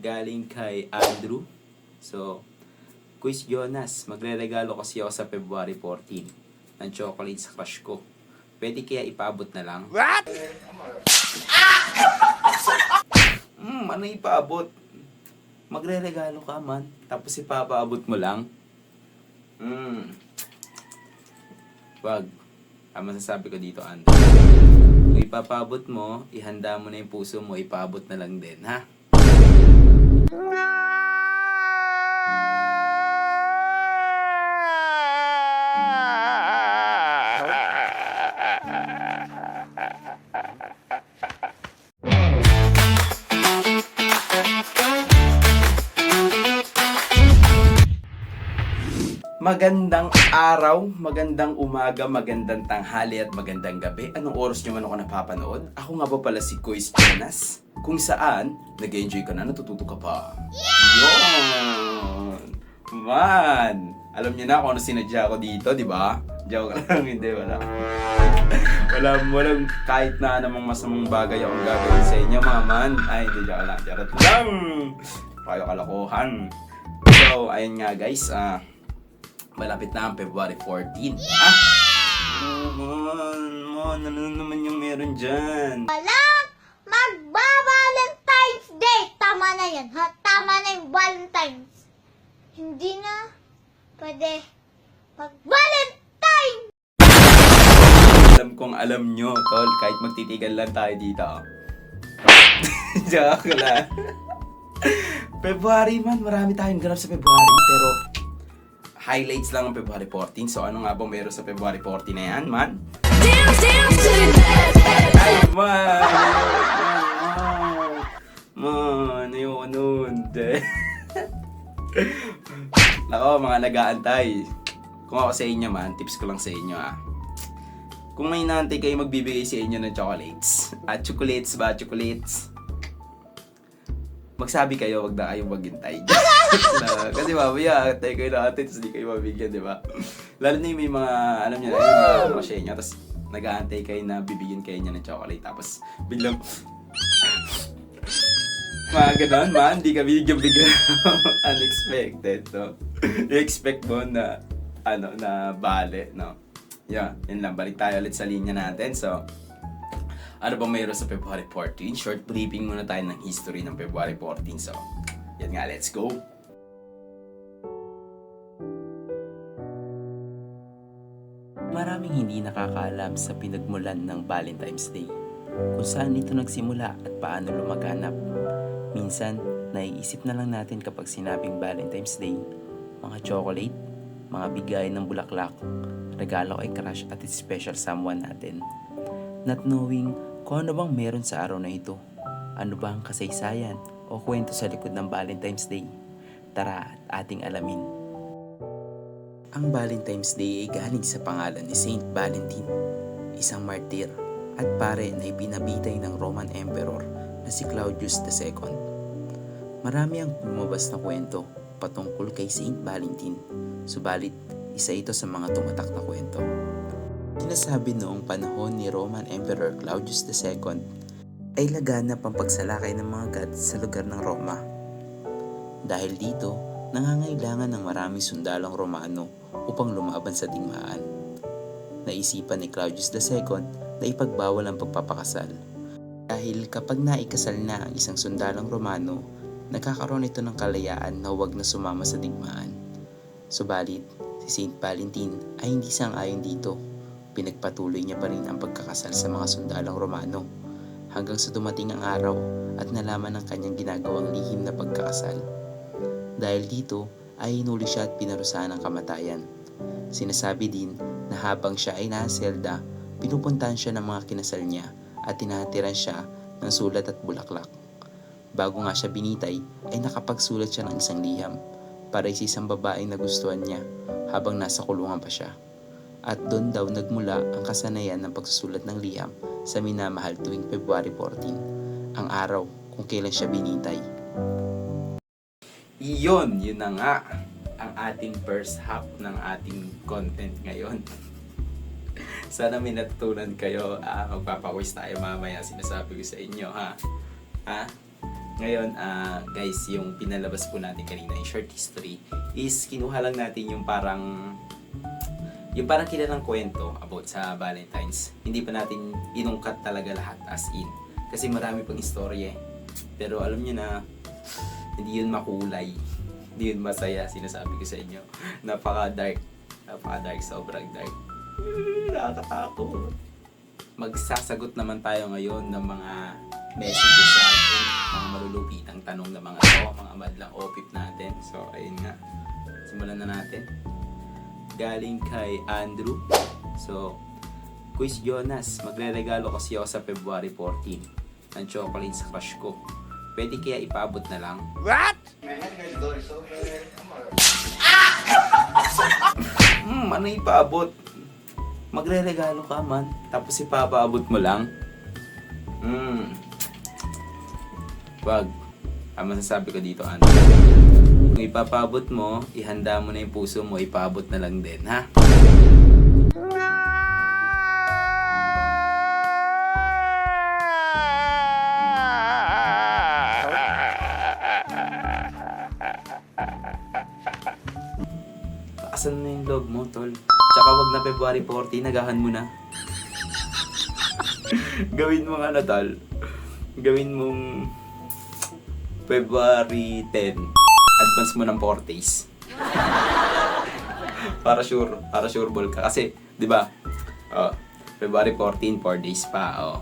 galing kay Andrew. So, Quiz Jonas, magre-regalo kasi ako sa February 14 ng chocolate sa crush ko. Pwede kaya ipaabot na lang? What? Ano ipaabot? Magre-regalo ka man, tapos ipapaabot mo lang? Wag. Ang masasabi ko dito, Andrew. Kung ipapaabot mo, ihanda mo na yung puso mo, ipaabot na lang din, ha? Magandang araw, magandang umaga, magandang tanghali at magandang gabi. Anong oras nyo man ako napapanood? Ako nga ba pala si Quiz Jonas? Kung saan, nag-enjoy ka na, natututo ka pa. Yun! Man! Alam niyo na kung ano sinadya ko dito, di ba? Joke lang, hindi, wala. Walang kahit na namang masamang bagay akong gagawin sa inyo, mga man. Ay, hindi, joke lang, charot lang! Kayo kalokohan. So, ayun nga guys, malapit na ang February 14. Yeah! Ano naman yung meron dyan? Walang magba-Valentine's Day! Tama na yan, ha? Tama na yung Valentine's. Hindi na pwede mag-Valentine! Alam kong alam nyo, tol, kahit magtitigan lang tayo dito. Joke lang. February man, marami tayong ganap sa February, pero highlights lang ng February 14. So ano nga ba meron sa February 14 na yan, man? Ay, man, ayoko nun. Nako, mga nag-aantay. Kung ako sa inyo, man, tips ko lang sa inyo, Kung may inaantay kayo magbibigay sa inyo ng chocolates. Chocolates ba? Chocolates? Magsabi kayo, wag na kayong maghintay. Kasi mamaya, tayo kayo natin, tapos hindi kayo mabigyan, di ba? Lalo na yung may mga, alam niyo na, yung mga crochet niya, tapos nag-aantay kayo na bibigyan kayo niya ng chocolate, tapos biglang, mga ganon, man, hindi ka bigyan unexpected, no? I-expect mo na, na bale, no? Yeah, yun lang, balik tayo ulit sa linya natin, so, ano ba mayroon sa February 14? Short briefing muna tayo ng history ng February 14. So, yan nga, let's go! Maraming hindi nakakaalam sa pinagmulan ng Valentine's Day, kung saan ito nagsimula at paano lumaganap. Minsan, naiisip na lang natin kapag sinabing Valentine's Day, mga chocolate, mga bigay ng bulaklak, regalo kay crush at special someone natin. Not knowing kung ano bang meron sa araw na ito, ano ba ang kasaysayan o kwento sa likod ng Valentine's Day. Tara at ating alamin. Ang Valentine's Day ay galing sa pangalan ni Saint Valentine, isang martir at pare na ipinabitay ng Roman Emperor na si Claudius II. Marami ang lumabas na kwento patungkol kay Saint Valentine, subalit isa ito sa mga tumatak na kwento. Sinasabi noong panahon ni Roman Emperor Claudius II ay laganap ang pagsalakay ng mga gods sa lugar ng Roma. Dahil dito, nangangailangan ng maraming sundalong Romano upang lumaban sa digmaan. Naisipan ni Claudius II na ipagbawal ang pagpapakasal. Dahil kapag naikasal na ang isang sundalong Romano, nagkakaroon ito ng kalayaan na huwag na sumama sa digmaan. Subalit, si Saint Valentine ay hindi sang-ayon dito. Pinagpatuloy niya pa rin ang pagkakasal sa mga sundalong Romano hanggang sa dumating ang araw at nalaman ng kanyang ginagawang lihim na pagkakasal. Dahil dito ay hinuli siya at pinarusahan ng kamatayan. Sinasabi din na habang siya ay nasa selda, pinupuntahan siya ng mga kinasal niya at tinahatiran siya ng sulat at bulaklak. Bago nga siya binitay ay nakapagsulat siya ng isang liham para sa isang babaeng nagustuhan niya habang nasa kulungan pa siya. At doon daw nagmula ang kasanayan ng pagsusulat ng liham sa minamahal tuwing February 14, ang araw kung kailan siya binitay. Yun na nga ang ating first half ng ating content ngayon. Sana may natutunan kayo. Magpapawish tayo mamaya, sinasabi ko sa inyo, ha? Ngayon, guys, yung pinalabas po natin kanina, yung short history, is kinuha lang natin yung parang kilalang kwento about sa Valentine's. Hindi pa natin inungkat talaga lahat as in. Kasi marami pang istorya eh. Pero alam nyo na, hindi yun makulay. Hindi yun masaya, sinasabi ko sa inyo. Napaka-dark. Napaka-dark, sobrang dark. Nakakatakot. Magsasagot naman tayo ngayon ng mga messages sa atin, mga malulupitang tanong na mga mga madlang opip natin. So, ayun nga. Simulan na natin. Galing kay Andrew. So, Quiz Jonas, magre-regalo kasi ako sa February 14 ng chocolate sa crush ko. Pwede kaya ipaabot na lang? What? Ano ipaabot? Magre-regalo ka man, tapos ipapaabot mo lang? Wag. Ang masasabi ko dito, ano? Kung ipapaabot mo, ihanda mo na yung puso mo, ipaabot na lang din, ha? Asan na yung loob mo, tol? Tsaka wag na February 14, nagahan mo na. Gawin mo nga na, tol. Gawin mong February 10. Advance mo ng 4 days. para sure ball ka. Kasi, di ba, February 14, 4 days pa.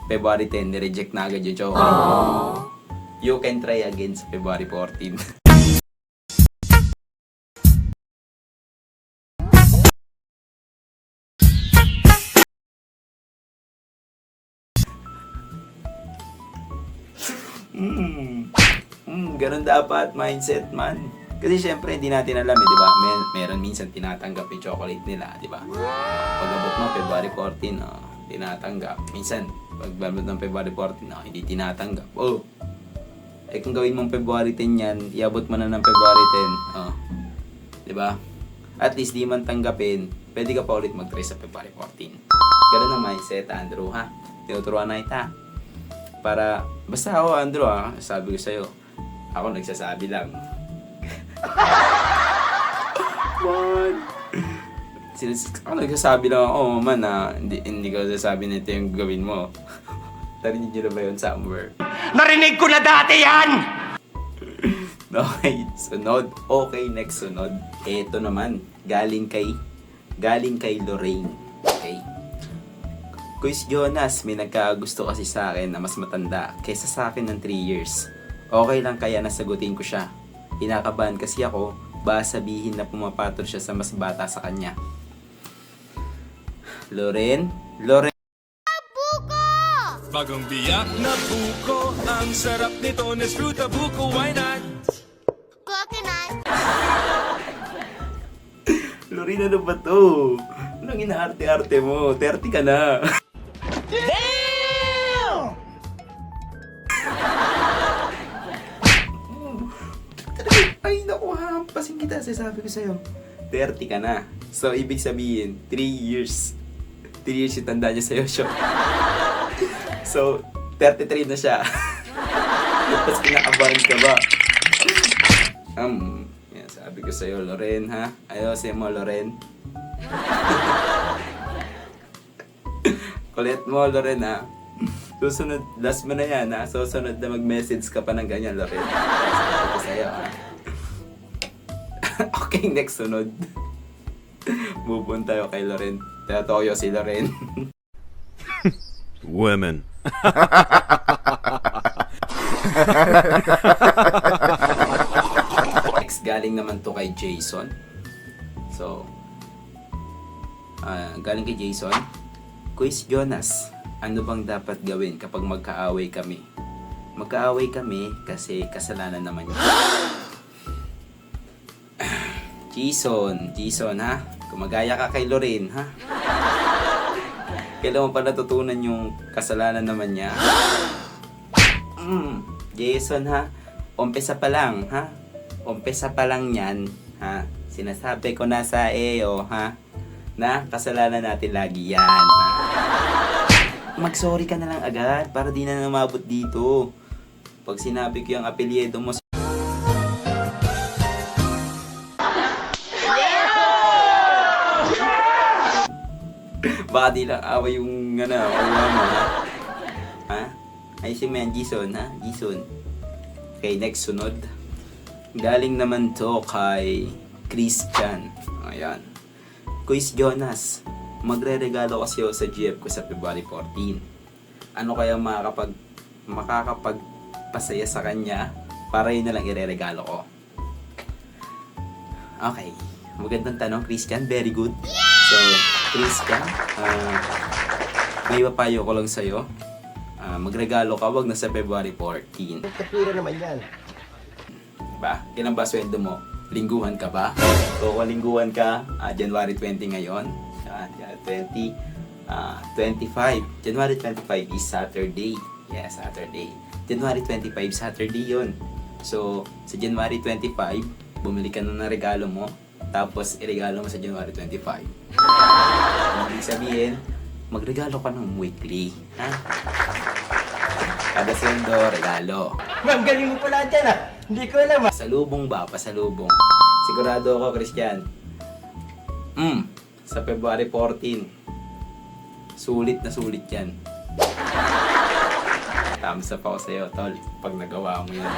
February 10, nireject na agad yung chocolate. You can try again sa February 14. Ganun dapat mindset man. Kasi syempre hindi natin alam di ba? Meron minsan tinatanggap yung chocolate nila, di ba? Pag-abot mo February 14, tinatanggap. Minsan pag-abot ng February 14, hindi tinatanggap. Kung gawin mong February 10 yan, iabot mo na ng February 10. Di ba? At least di man tanggapin, pwede ka pa ulit mag-try sa February 14. Ganun ang mindset, Andrew, ha? Tinuturuan na kita. Para, basta ako, Andrew, sabi ko sa'yo, ako nagsasabi lang. What? Ako nagsasabi lang ako, man, hindi ko sasabi na ito yung gawin mo. Narinig nyo na ba yun somewhere? Narinig ko na dati yan! Okay, sunod. Okay, next sunod. Ito naman, galing kay Lorraine. Okay. Quiz Jonas, may nagkagusto kasi sa akin na mas matanda kaysa sa akin ng 3 years. Okay lang kaya nasagutin ko siya. Kinakabahan kasi ako, baka sabihin na pumapatol siya sa mas bata sa kanya. Loren? Bagong biyak na buko, ang sarap nito, Nesfruta buko, why not? Coconut. Loren, ano ba to? Anong inaarte-arte mo? 30 ka na. Damn! Ay, naku, hampasin kita. Sasabi ko sa'yo. 30 ka na. So, ibig sabihin, 3 years. 3 years yung tanda niya sa'yo. So, 33 na siya. Tapos kinakabahan ka ba? Yan, sabi ko sa'yo, Loren, ha? Ayosin mo, Loren. Kulit mo, Loren, ha? Susunod, last mo na yan, ha? Susunod na mag-message ka pa ng ganyan, Loren. Sabi ko sa'yo, ha? Okay, next sunod. Move on tayo kay Loren. Toyo si Loren. Women. Next, galing naman to kay Jason. So, galing kay Jason. Quiz Jonas, ano bang dapat gawin kapag magkaaway kami? Magkaaway kami kasi kasalanan naman niya. Jason, ha? Kumagaya ka kay Loren, ha? Kailan mo pa natutunan yung kasalanan naman niya? Jason, ha? Umpisa pa lang, ha? Umpisa pa lang yan, ha? Sinasabi ko na sa iyo, ha? Na kasalanan natin lagi yan, ha? Mag-sorry ka na lang agad para di na namabot dito. Pag sinabi ko yung apelyido mo, baka di lang away yung awa mo, ha? Ha? Ayusin mo yan, Jason, ha? Jason. Okay, next sunod. Galing naman to kay Christian. Ayan. Quiz Jonas, magre-regalo kasi ako sa GF ko sa February 14. Ano kaya makakapagpasaya sa kanya para yun na lang ire-regalo ko? Okay. Magandang tanong, Christian. Very good. So, Christian, may papayo ko lang sa'yo. Magregalo ka, wag na sa February 14. Kapira naman yan. Diba? Kailan ba sweldo mo? Lingguhan ka ba? So, kung lingguhan ka, January 20 ngayon. 25. January 25 is Saturday. Yes, Saturday. January 25, Saturday yun. So, sa January 25, bumili ka na ng regalo mo. Tapos, iregalo mo sa January 25. Ibig sabihin, magregalo ka ng weekly. Ha? Kada sweldo, regalo. Ma'am, galing mo pala dyan ah. Hindi ko alam ah. Pasalubong ba? Pasalubong. Sigurado ako, Christian. Sa February 14. Sulit na sulit yan. Thumbs up ako sa'yo, tol. Pag nagawa mo yun.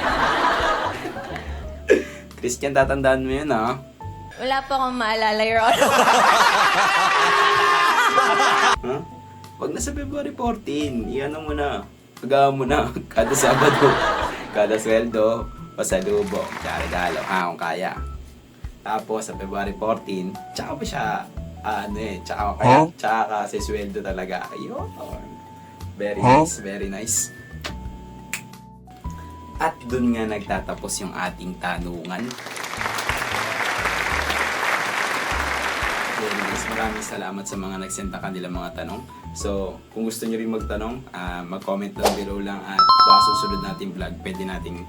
Christian, tatandaan mo yun, ha? Wala pa akong maalala, Your Honor. Huh? Wag na sa February 14. Iyan mo na. Pagawa mo na. Kada Sabado. Kada sweldo. Pasalubong. Tsaka regalo. Ha, kung kaya. Tapos sa February 14, tsaka pa siya, tsaka kasi sweldo talaga. Ayun. Very nice, very nice. At dun nga nagtatapos yung ating tanungan. Very nice. Maraming salamat sa mga nagsenta kanilang mga tanong. So, kung gusto nyo rin magtanong, mag-comment down below lang at baka susunod natin vlog, pwede nating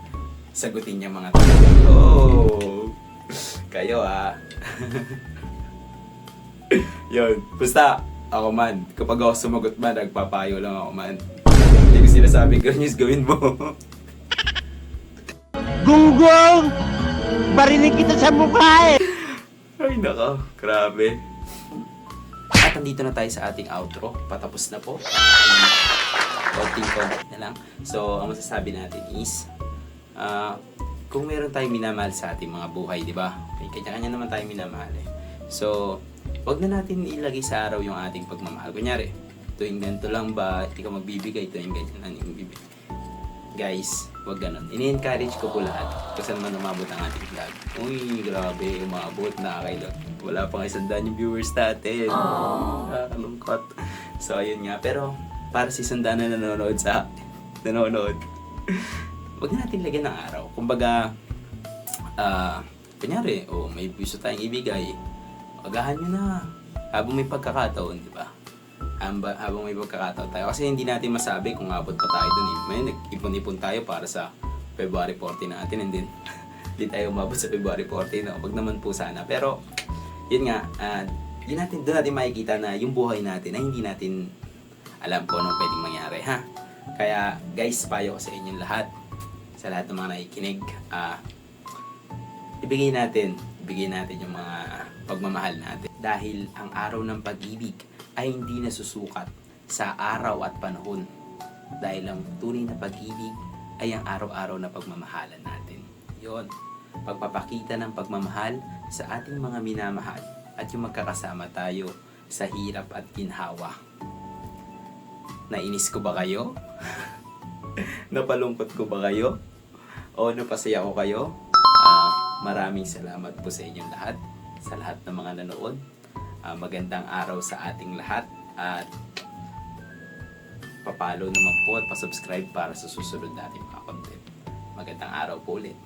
sagutin yung mga tanong. Oh! Kayo Yun. Basta, ako man. Kapag ako sumagot man, nagpapayo lang ako man. Hindi ko sinasabing ganyan gawin mo. Gunggong! Barinig kita sa mukha eh! Ay nako, grabe. At nandito na tayo sa ating outro. Patapos na po. Konting na lang. So, ang masasabi natin is, kung meron tayong minamahal sa ating mga buhay, di ba? May kanya-kanya naman tayong minamahal eh. So, wag na natin ilagay sa araw yung ating pagmamahal. Kunyari, tuwing ganito lang ba, hindi ka magbibigay, tuwing ganyan lang yung bibigay. Guys, wag ganun. Ini-encourage ko po lahat kung saan man umabot ang ating vlog. Uy, grabe, umabot na kayo. Wala pang 100 yung viewers natin. Nakakalungkot. So, ayun nga. Pero, para si 100 na nanonood sa wag na natin lagyan ng araw. Kumbaga, kunyari, may piso tayong ibigay. Agahan nyo na. Habang may pagkakataon, di ba? Habang may pagkakataon tayo. Kasi hindi natin masabi kung abot pa tayo dun eh. May nag-ipon-ipon tayo para sa February 14 natin and then hindi tayo umabot sa February 14. No? Wag naman po sana. Pero, yun nga, doon natin makikita na yung buhay natin ay hindi natin alam kung anong pwedeng mangyari. Ha? Kaya, guys, payo ko sa inyong lahat. Sa lahat ng mga nakikinig, ibigay natin yung mga pagmamahal natin. Dahil ang araw ng pag-ibig ay hindi nasusukat sa araw at panahon. Dahil ang tunay na pag-ibig ay ang araw-araw na pagmamahalan natin. Yon, pagpapakita ng pagmamahal sa ating mga minamahal at yung magkakasama tayo sa hirap at ginhawa. Nainis ko ba kayo? Napalungkot ko ba kayo? O napasaya ko kayo? Maraming salamat po sa inyong lahat. Sa lahat ng mga nanood. Magandang araw sa ating lahat. At papalo naman po at pasubscribe para sa susunod nating mga content. Magandang araw po ulit.